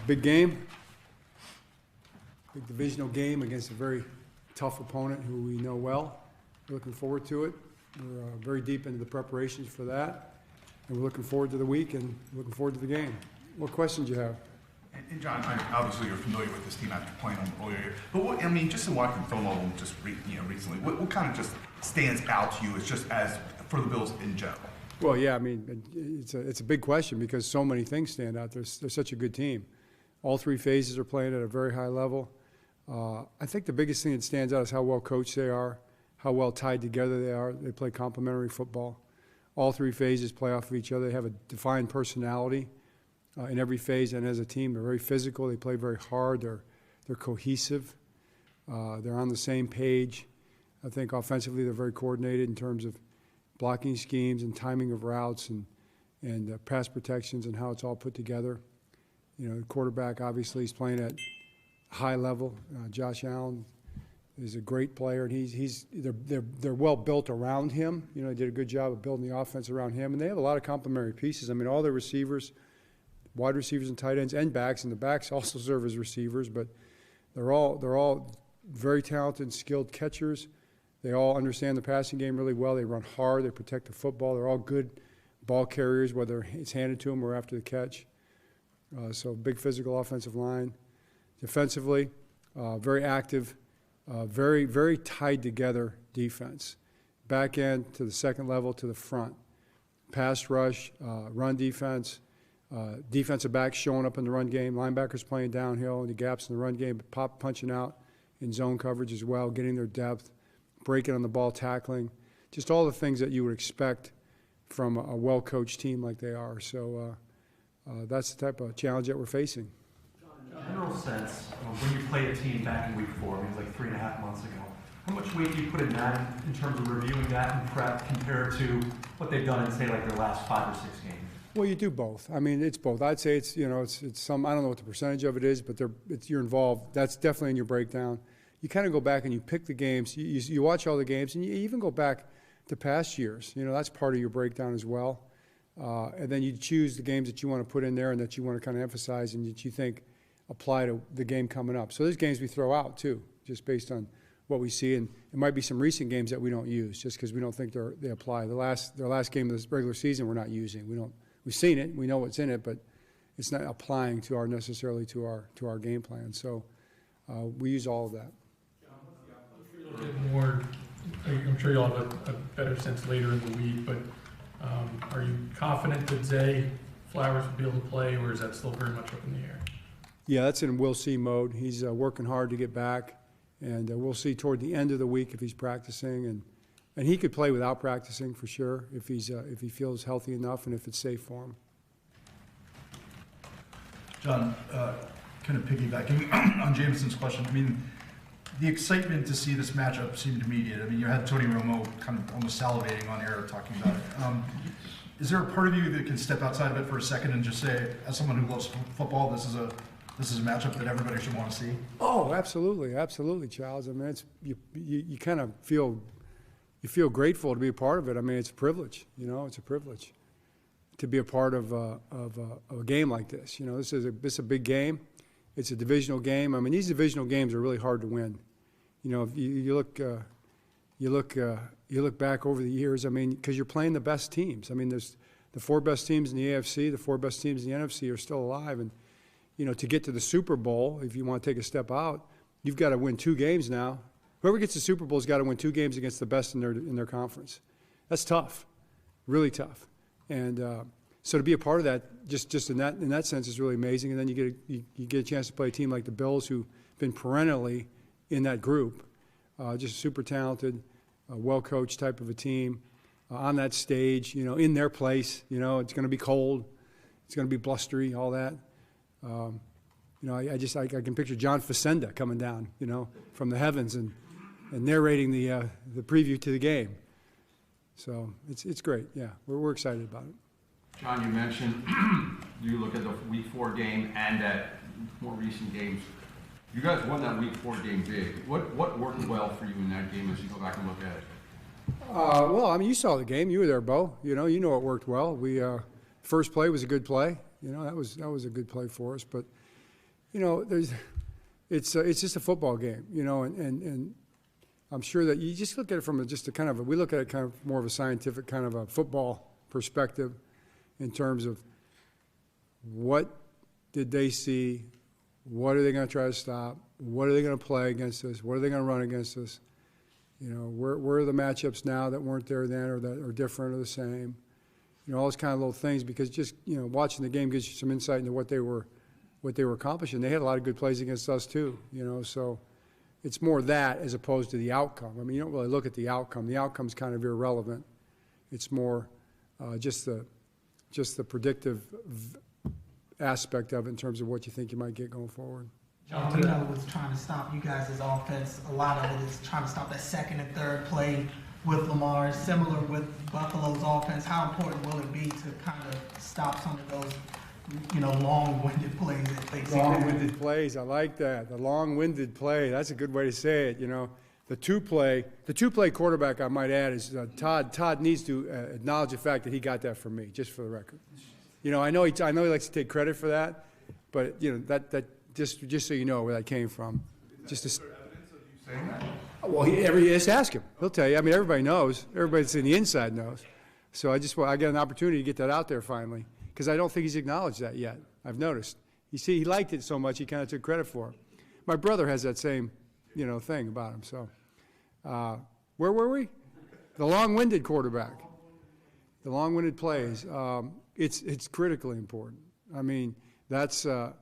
big game, big divisional game against a very tough opponent who we know well. We're looking forward to it. We're very deep into the preparations for that, and we're looking forward to the week and looking forward to the game. What questions do you have? And John, obviously you're familiar with this team after playing them all year. But what, I mean, just in watching film of them just recently, what kind of just stands out to you as for the Bills in general? Well, yeah, I mean, it's a big question because so many things stand out. They're such a good team. All three phases are playing at a very high level. I think the biggest thing that stands out is how well coached they are, how well tied together they are. They play complementary football. All three phases play off of each other. They have a defined personality in every phase, and as a team, they're very physical. They play very hard. They're cohesive. They're on the same page. I think offensively they're very coordinated in terms of blocking schemes and timing of routes and pass protections and how it's all put together. You know, the quarterback obviously is playing at a high level. Josh Allen is a great player, and they're well built around him. You know, they did a good job of building the offense around him, and they have a lot of complementary pieces. I mean, all their receivers, wide receivers and tight ends and backs, and the backs also serve as receivers, but they're all very talented, skilled catchers. They all understand the passing game really well. They run hard. They protect the football. They're all good ball carriers, whether it's handed to them or after the catch. So big physical offensive line. Defensively, very active, very, very tied together defense. Back end to the second level to the front. Pass rush, run defense, defensive backs showing up in the run game, linebackers playing downhill in the gaps in the run game, punching out in zone coverage as well, getting their depth, breaking on the ball, tackling, just all the things that you would expect from a well-coached team like they are. So that's the type of challenge that we're facing. In a general sense, when you played a team back in week 4, I mean, it was like 3.5 months ago, how much weight do you put in that in terms of reviewing that and prep compared to what they've done in, say, like their last 5 or 6 games? Well, you do both. I mean, it's both. I'd say it's some, I don't know what the percentage of it is, but you're involved. That's definitely in your breakdown. You kind of go back and you pick the games. You watch all the games, and you even go back to past years. You know, that's part of your breakdown as well. And then you choose the games that you want to put in there and that you want to kind of emphasize and that you think apply to the game coming up. So there's games we throw out, too, just based on what we see. And it might be some recent games that we don't use just because we don't think they apply. Their last game of this regular season we're not using. We've seen it. We know what's in it, but it's not applying to necessarily to our game plan. So we use all of that. I'm sure you'll have a better sense later in the week, but are you confident that Zay Flowers will be able to play, or is that still very much up in the air? Yeah, that's in we'll see mode. He's working hard to get back, and we'll see toward the end of the week if he's practicing, and he could play without practicing for sure if he feels healthy enough and if it's safe for him. John, kind of piggybacking on Jameson's question, I mean, the excitement to see this matchup seemed immediate. I mean, you had Tony Romo kind of almost salivating on air talking about it. Is there a part of you that can step outside of it for a second and just say, as someone who loves football, this is a matchup that everybody should want to see? Oh, absolutely, absolutely, Charles. I mean, you kind of feel grateful to be a part of it. I mean, it's a privilege. You know, it's a privilege to be a part of a game like this. You know, this is a big game. It's a divisional game. I mean, these divisional games are really hard to win. You know, if you look back over the years. I mean, because you're playing the best teams. I mean, there's the 4 best teams in the AFC, the 4 best teams in the NFC are still alive, and you know, to get to the Super Bowl, if you want to take a step out, you've got to win 2 games now. Whoever gets the Super Bowl has got to win 2 games against the best in their conference. That's tough, really tough, and. So to be a part of that, just in that sense, is really amazing. And then you get a chance to play a team like the Bills, who've been perennially in that group, just super talented, well-coached type of a team, on that stage, you know, in their place. You know, it's going to be cold, it's going to be blustery, all that. You know, I can picture John Facenda coming down, you know, from the heavens and narrating the preview to the game. So it's great. Yeah, we're excited about it. John, you mentioned you look at the Week 4 game and at more recent games. You guys won that Week 4 game big. What worked well for you in that game as you go back and look at it? Well, I mean, you saw the game. You were there, Bo. You know what worked well. First play was a good play. That was a good play for us. But, it's just a football game, and I'm sure that you just look at it from we look at it kind of more of a scientific kind of a football perspective in terms of what did they see, what are they going to try to stop, what are they going to play against us, what are they going to run against us, where are the matchups now that weren't there then or that are different or the same, all those kind of little things, because just, watching the game gives you some insight into what they were accomplishing. They had a lot of good plays against us too, so it's more that as opposed to the outcome. I mean, you don't really look at the outcome. The outcome's kind of irrelevant. It's more just the predictive aspect of it in terms of what you think you might get going forward. John, we know was trying to stop you guys' offense. A lot of it is trying to stop that second and third play with Lamar. Similar with Buffalo's offense, how important will it be to kind of stop some of those, long-winded plays that they see? Long-winded plays, I like that. The long-winded play, that's a good way to say it, The two-play quarterback, I might add, is Todd. Todd needs to acknowledge the fact that he got that from me, just for the record. I know he likes to take credit for that, but that just so you know where that came from. Just Is there evidence of you saying that? Well, just ask him. He'll tell you. I mean, everybody knows. Everybody that's in the inside knows. So I get an opportunity to get that out there finally, because I don't think he's acknowledged that yet. I've noticed. You see, he liked it so much he kind of took credit for it. My brother has that same, thing about him. So, where were we? The long-winded quarterback. The long-winded plays. It's critically important. I mean, that's the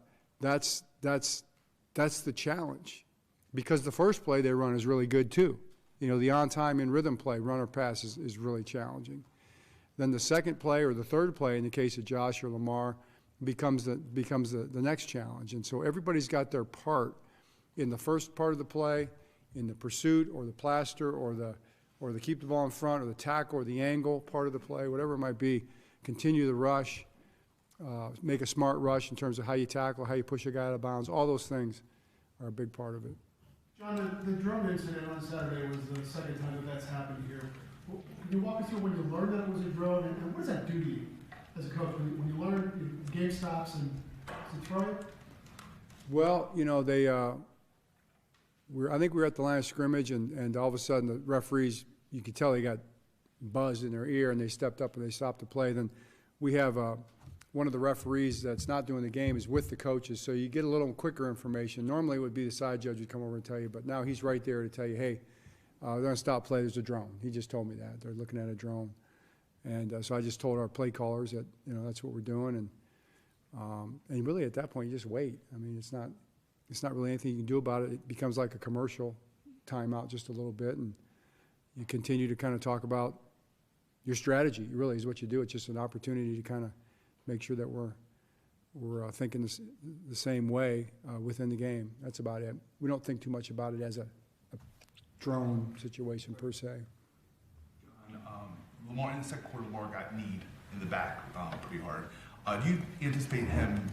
challenge, because the first play they run is really good too. The on-time in rhythm play, run or pass, is really challenging. Then the second play or the third play, in the case of Josh or Lamar, becomes the next challenge. And so everybody's got their part in the first part of the play, in the pursuit or the plaster or the keep the ball in front or the tackle or the angle part of the play, whatever it might be. Continue the rush, make a smart rush in terms of how you tackle, how you push a guy out of bounds. All those things are a big part of it. John, the drone incident on Saturday was the second time that's happened here. Can you walk us through when you learned that it was a drone, and what does that do to you as a coach when you learn the game stops and to throw it? Well, I think we were at the line of scrimmage, and all of a sudden the referees, you could tell they got buzzed in their ear, and they stepped up and they stopped the play. Then we have one of the referees that's not doing the game is with the coaches, so you get a little quicker information. Normally it would be the side judge would come over and tell you, but now he's right there to tell you, hey, they're going to stop play, there's a drone. He just told me that. They're looking at a drone. And so I just told our play callers that, that's what we're doing. And really at that point, you just wait. I mean, it's not really anything you can do about it. It becomes like a commercial timeout just a little bit, and you continue to kind of talk about your strategy. It really is what you do. It's just an opportunity to kind of make sure that we're thinking the same way within the game. That's about it. We don't think too much about it as a drone situation per se. Lamar, in the second quarter, Lamar got kneed in the back pretty hard. Do you anticipate him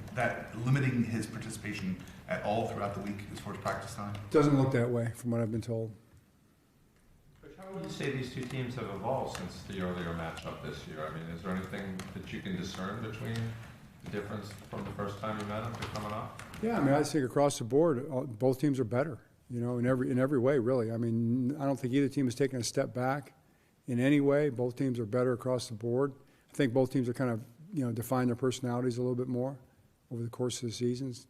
limiting his participation at all throughout the week as far as practice time? Doesn't look that way from what I've been told. Coach, how would you say these two teams have evolved since the earlier matchup this year? I mean, is there anything that you can discern between the difference from the first time you met them to coming up? Yeah, I mean, I think across the board, both teams are better, in every way, really. I mean, I don't think either team has taken a step back in any way. Both teams are better across the board. I think both teams are kind of, define their personalities a little bit more over the course of the seasons,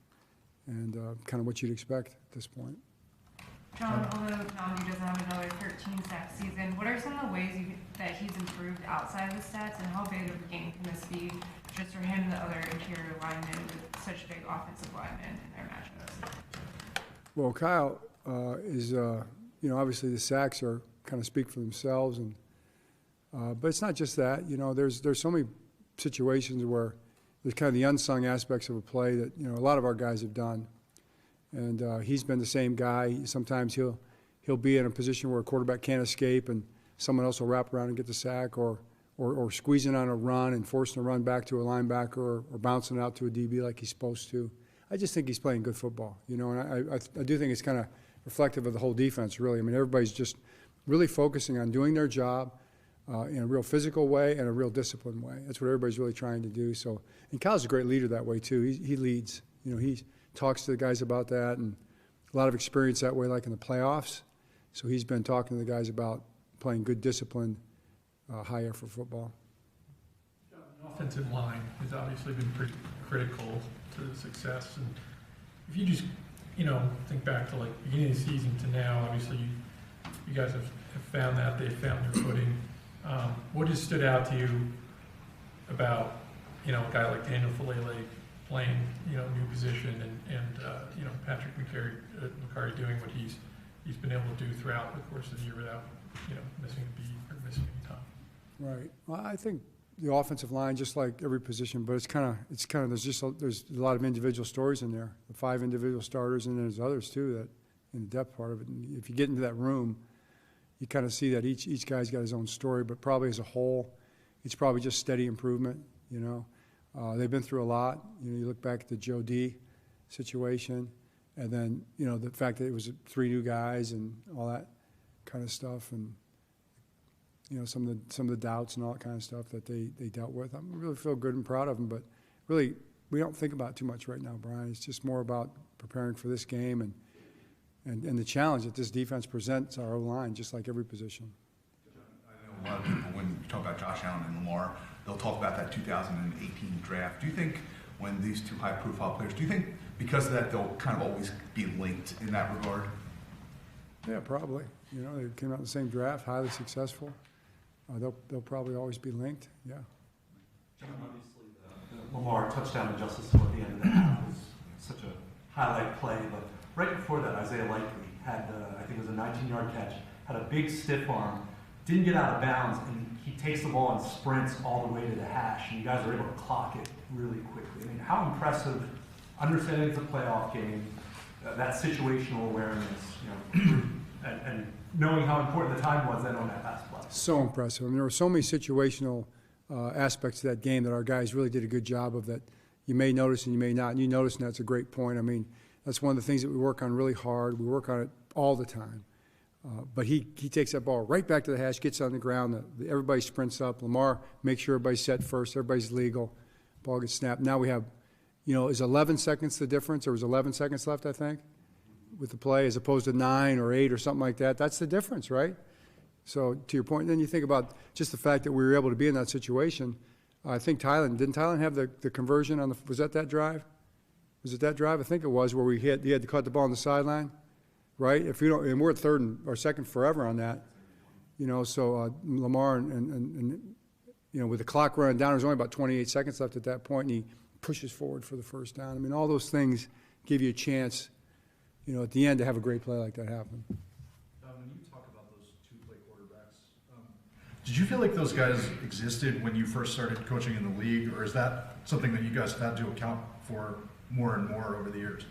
and kind of what you'd expect at this point. John, although Namdi doesn't have another 13-sack season, what are some of the ways that he's improved outside of the stats, and how big of a game can this be just for him and the other interior linemen with such big offensive linemen in their matchups? Well, Kyle is, obviously the sacks are kind of speak for themselves, and but it's not just that. There's so many situations where there's kind of the unsung aspects of a play that a lot of our guys have done, and he's been the same guy. Sometimes he'll be in a position where a quarterback can't escape, and someone else will wrap around and get the sack, or squeezing on a run and forcing a run back to a linebacker, or bouncing it out to a DB like he's supposed to. I just think he's playing good football, and I do think it's kind of reflective of the whole defense, really. I mean, everybody's just really focusing on doing their job, in a real physical way and a real disciplined way. That's what everybody's really trying to do. So, and Kyle's a great leader that way too. He leads. You know, he talks to the guys about that, and a lot of experience that way, like in the playoffs. So he's been talking to the guys about playing good, disciplined, high-effort football. The offensive line has obviously been pretty critical to the success. And if you just, think back to like beginning of the season to now, obviously you guys have found that, they've found their footing. What has stood out to you about, a guy like Daniel Falele playing, new position and Patrick McCarry doing what he's been able to do throughout the course of the year without, missing a beat or missing any time? Right. Well, I think the offensive line, just like every position, but it's kind of there's a lot of individual stories in there. The 5 individual starters, and there's others too that in the depth part of it. And if you get into that room, you kind of see that each guy's got his own story, but probably as a whole, it's probably just steady improvement. They've been through a lot. You look back at the Joe D situation, and then the fact that it was 3 new guys and all that kind of stuff, and some of the doubts and all that kind of stuff that they dealt with. I really feel good and proud of them, but really we don't think about it too much right now, Brian. It's just more about preparing for this game and the challenge that this defense presents our O-line, just like every position. I know a lot of people, when you talk about Josh Allen and Lamar, they'll talk about that 2018 draft. Do you think when these 2 high-profile players, do you think because of that they'll kind of always be linked in that regard? Yeah, probably. They came out in the same draft, highly successful. They'll probably always be linked. Yeah. Obviously, the Lamar touchdown to Justice at the end of that half was such a highlight play, but right before that, Isaiah Likely had, I think it was a 19-yard catch, had a big stiff arm, didn't get out of bounds, and he takes the ball and sprints all the way to the hash, and you guys are able to clock it really quickly. I mean, how impressive, understanding it's a playoff game, that situational awareness, and knowing how important the time was then on that last play. So impressive. I mean, there were so many situational aspects to that game that our guys really did a good job of that you may notice and you may not. And you notice, and that's a great point. I mean, that's one of the things that we work on really hard. We work on it all the time. But he takes that ball right back to the hash, gets on the ground. Everybody sprints up. Lamar makes sure everybody's set first. Everybody's legal. Ball gets snapped. Now we have, is 11 seconds the difference? There was 11 seconds left, I think, with the play, as opposed to 9 or 8 or something like that. That's the difference, right? So to your point, then you think about just the fact that we were able to be in that situation. I think didn't Thailand have the conversion on was that drive? Was it that drive? I think it was, where he had to cut the ball on the sideline, right? If you don't, and we're at third or second forever on that, so Lamar and with the clock running down, there's only about 28 seconds left at that point, and he pushes forward for the first down. I mean, all those things give you a chance, at the end to have a great play like that happen. When you talk about those 2 play quarterbacks, did you feel like those guys existed when you first started coaching in the league, or is that something that you guys have had to account for more and more over the years?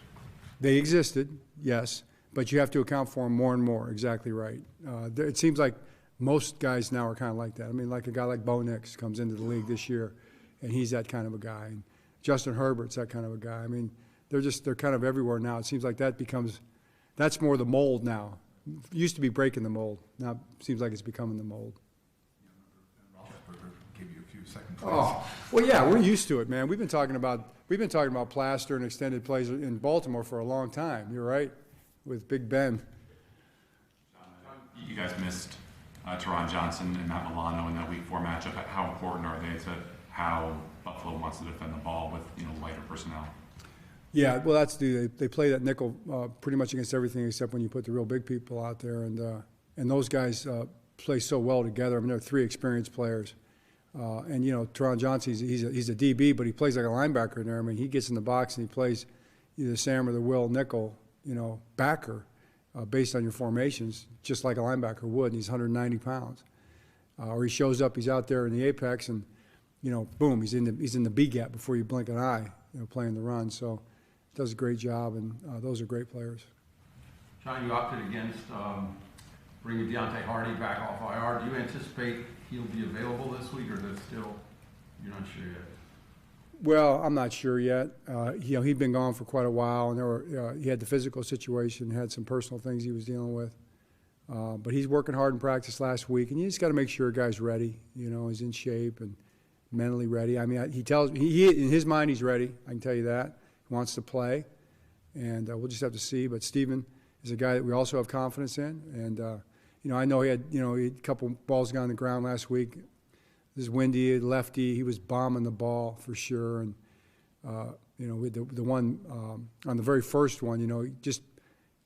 They existed, yes, but you have to account for them more and more. Exactly right. It seems like most guys now are kind of like that. I mean, like a guy like Bo Nix comes into the league this year, and he's that kind of a guy. And Justin Herbert's that kind of a guy. I mean, they're kind of everywhere now. It seems like that's more the mold now. It used to be breaking the mold. Now it seems like it's becoming the mold. Roethlisberger gave you a few second plays. Oh, well, yeah, we're used to it, man. We've been talking about plaster and extended plays in Baltimore for a long time. You're right, with Big Ben. You guys missed Teron Johnson and Matt Milano in that Week 4 matchup. How important are they to how Buffalo wants to defend the ball with lighter personnel? Yeah, well, they play that nickel pretty much against everything except when you put the real big people out there, and those guys play so well together. I mean, they're 3 experienced players, and Teron Johnson, he's a DB, but he plays like a linebacker in there. I mean, he gets in the box and he plays either Sam or the Will nickel, backer, based on your formations, just like a linebacker would. And he's 190 pounds, or he shows up, he's out there in the apex, and boom, he's in the B gap before you blink an eye, playing the run. So does a great job, and those are great players. John, you opted against bringing Deontay Hardy back off IR. Do you anticipate he'll be available this week, or is it still, you're not sure yet? Well, I'm not sure yet. He'd been gone for quite a while, and he had the physical situation, had some personal things he was dealing with. But he's working hard in practice last week, and you just got to make sure a guy's ready. You know, he's in shape and mentally ready. I mean, he tells me he in his mind he's ready. I can tell you that. He wants to play, and we'll just have to see. But Steven is a guy that we also have confidence in, and you know, I know he had a couple balls gone on the ground last week. This is windy, lefty. He was bombing the ball for sure, and you know, with the one on the very first one, you know, just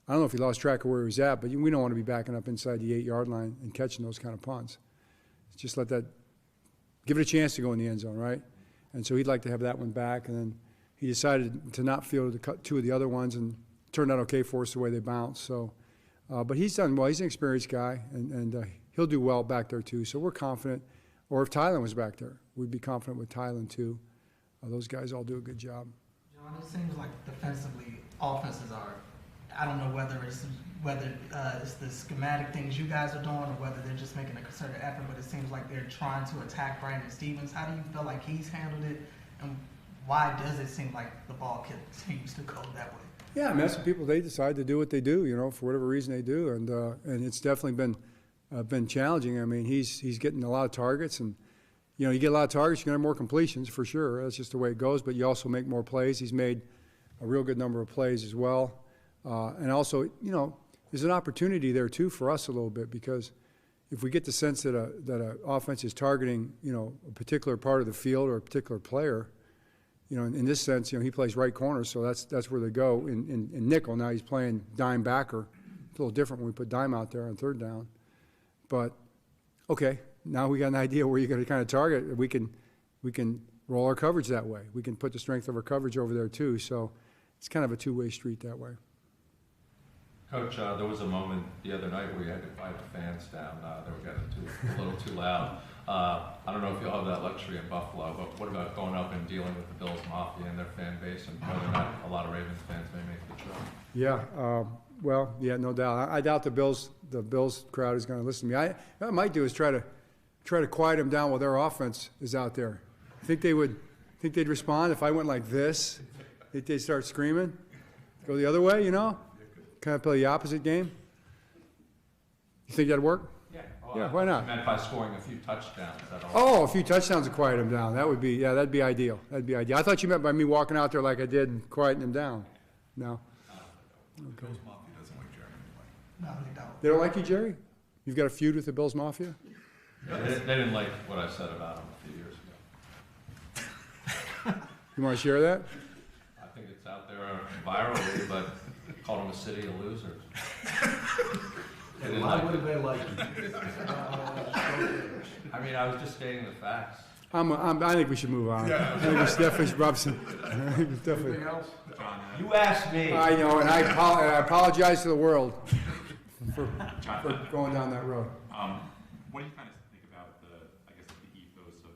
I don't know if he lost track of where he was at, but we don't want to be backing up inside the 8-yard line and catching those kind of punts. Just let that, give it a chance to go in the end zone, right? And so he'd like to have that one back, and then he decided to not field two of the other ones, and turned out okay for us the way they bounced. So, but he's done well. He's an experienced guy, and he'll do well back there too. So we're confident. Or if Tylen was back there, we'd be confident with Tylen too. Those guys all do a good job. John, it seems like defensively, offenses are, I don't know whether it's the schematic things you guys are doing or whether they're just making a concerted effort, but it seems like they're trying to attack Brandon Stevens. How do you feel like he's handled it, and why does it seem like the ball continues to go that way? Yeah, I mean, that's what people, they decide to do what they do, you know, for whatever reason they do, and it's definitely been challenging. I mean, he's getting a lot of targets, and you know, you get a lot of targets, you're gonna have more completions for sure. That's just the way it goes. But you also make more plays. He's made a real good number of plays as well, and also, you know, there's an opportunity there too for us a little bit, because if we get the sense that a offense is targeting, you know, a particular part of the field or a particular player, you know, in this sense, you know, he plays right corner, so that's where they go. In nickel, now he's playing dime backer. It's a little different when we put dime out there on third down. But, okay, now we got an idea where you're going to kind of target. We can roll our coverage that way. We can put the strength of our coverage over there too. So it's kind of a two-way street that way. Coach, there was a moment the other night where you had to quiet the fans down. They were getting a little too loud. I don't know if you'll have that luxury in Buffalo, but what about going up and dealing with the Bills Mafia and their fan base, and whether or not a lot of Ravens fans may make the trip? Yeah, well, yeah, no doubt. I doubt the Bills crowd is going to listen to me. What I might do is try to quiet them down while their offense is out there. Think they'd respond if I went like this? Think they'd start screaming? Go the other way, you know? Kind of play the opposite game? You think that'd work? Yeah. Yeah, why not? I meant by scoring a few touchdowns. Oh, a few touchdowns to quiet them down. That would be, yeah, that'd be ideal. That'd be ideal. I thought you meant by me walking out there like I did and quieting them down. No. Okay. Bills Mafia doesn't like Jerry anyway. No, they don't. They don't like you, Jerry? You've got a feud with the Bills Mafia? They didn't like what I said about them a few years ago. You want to share that? I think it's out there virally, but called them a city of losers. Why would they like you? I mean, I was just stating the facts. I think we should move on. Yeah. I think it's definitely Robson. Definitely. Anything else? You asked me. I know, and I apologize to the world for going down that road. What do you kind of think about the ethos of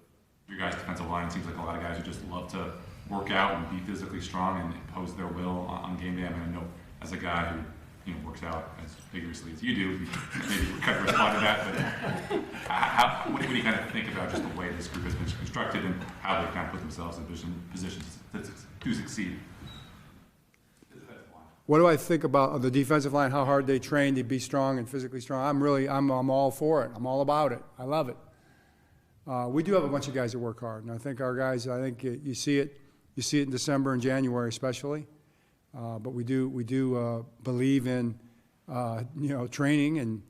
your guys' defensive line? It seems like a lot of guys who just love to work out and be physically strong and impose their will on game day. I mean, I know as a guy who works out as vigorously as you do, you maybe kind of respond to that. But what do you kind of think about just the way this group has been constructed and how they kind of put themselves in positions to succeed? What do I think about the defensive line? How hard they train to be strong and physically strong? I'm all for it. I'm all about it. I love it. We do have a bunch of guys that work hard, and I think our guys. I think you see it. You see it in December and January, especially. But we do believe in training and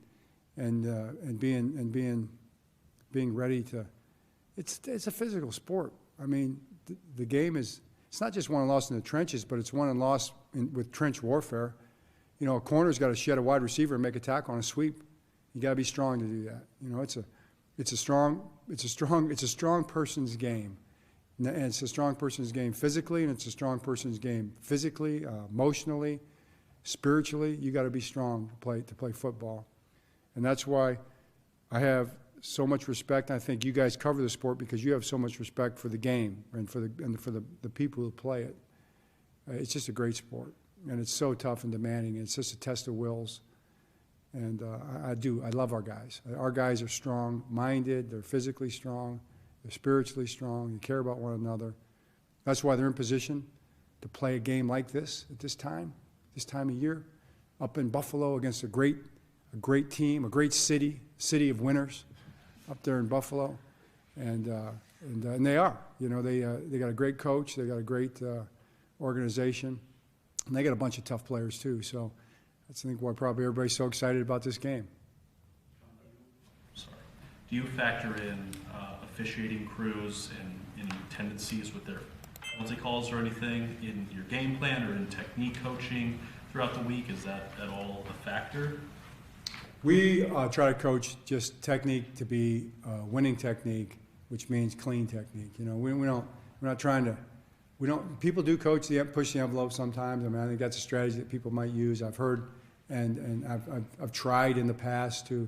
being ready to. It's a physical sport. I mean, the game is. It's not just won and lost in the trenches, but it's won and lost with trench warfare. You know, a corner's got to shed a wide receiver and make a tackle on a sweep. You got to be strong to do that. You know, it's a strong person's game, and it's a strong person's game physically, and it's a strong person's game physically, emotionally, spiritually. You got to be strong to play football, and that's why I have so much respect. I think you guys cover the sport because you have so much respect for the game and for the people who play it. It's just a great sport, and it's so tough and demanding. It's just a test of wills, and I love our guys. Our guys are strong-minded. They're physically strong. They're spiritually strong. They care about one another. That's why they're in position to play a game like this at this time of year, up in Buffalo against a great great team, a great city of winners up there in Buffalo, and they are. You know, they got a great coach, they got a great organization, and they got a bunch of tough players too. So that's, I think, why probably everybody's so excited about this game. Sorry. Do you factor in officiating crews and any tendencies with their penalty calls or anything in your game plan or in technique coaching throughout the week? Is that at all a factor? We try to coach just technique to be winning technique, which means clean technique. You know, we're not trying to. People do coach push the envelope sometimes. I mean, I think that's a strategy that people might use. I've heard, and I've tried in the past to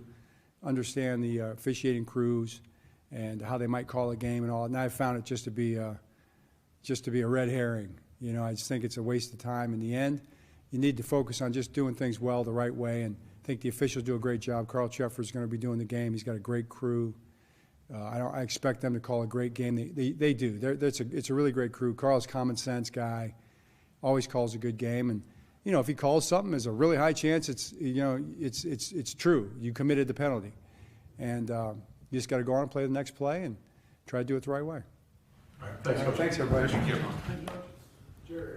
understand the officiating crews and how they might call a game and all. And I've found it just to be a red herring. You know, I just think it's a waste of time. In the end, you need to focus on just doing things well the right way. And I think the officials do a great job. Carl Sheffer's going to be doing the game. He's got a great crew. I expect them to call a great game. They do. It's a really great crew. Carl's a common sense guy, always calls a good game. And you know, if he calls something, there's a really high chance it's true. You committed the penalty, and you just got to go on and play the next play and try to do it the right way. All right, thanks, Coach. Thanks, everybody. Thank you.